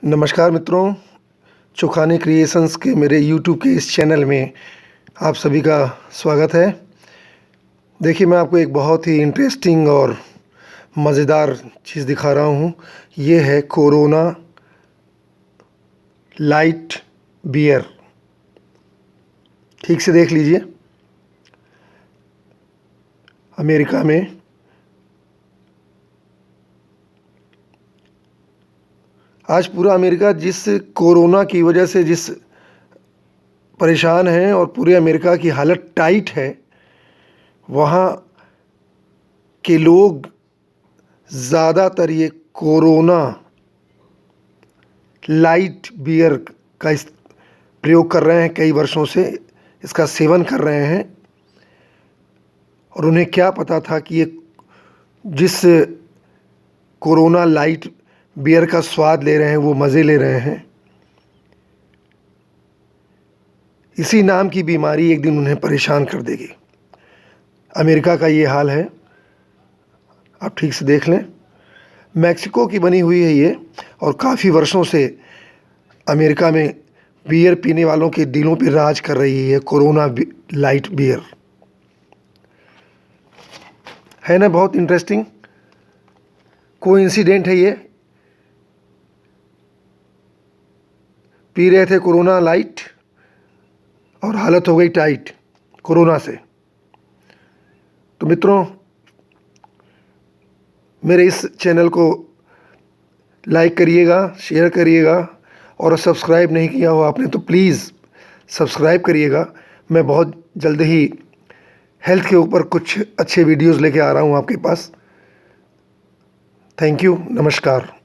नमस्कार मित्रों, चुखाने क्रिएशंस के मेरे यूट्यूब के इस चैनल में आप सभी का स्वागत है। देखिए, मैं आपको एक बहुत ही इंटरेस्टिंग और मज़ेदार चीज़ दिखा रहा हूँ। ये है कोरोना लाइट बियर। ठीक से देख लीजिए। अमेरिका में आज पूरा अमेरिका जिस कोरोना की वजह से जिस परेशान है और पूरे अमेरिका की हालत टाइट है, वहाँ के लोग ज़्यादातर ये कोरोना लाइट बियर का प्रयोग कर रहे हैं। कई वर्षों से इसका सेवन कर रहे हैं और उन्हें क्या पता था कि ये जिस कोरोना लाइट बियर का स्वाद ले रहे हैं, वो मज़े ले रहे हैं। इसी नाम की बीमारी एक दिन उन्हें परेशान कर देगी। अमेरिका का ये हाल है, आप ठीक से देख लें। मैक्सिको की बनी हुई है ये, और काफ़ी वर्षों से अमेरिका में बियर पीने वालों के दिलों पे राज कर रही है कोरोना लाइट बियर। है ना बहुत इंटरेस्टिंग कोइंसिडेंट है ये। पी रहे थे कोरोना लाइट और हालत हो गई टाइट कोरोना से। तो मित्रों, मेरे इस चैनल को लाइक करिएगा, शेयर करिएगा, और सब्सक्राइब नहीं किया हो आपने तो प्लीज़ सब्सक्राइब करिएगा। मैं बहुत जल्द ही हेल्थ के ऊपर कुछ अच्छे वीडियोज़ लेके आ रहा हूँ आपके पास। थैंक यू, नमस्कार।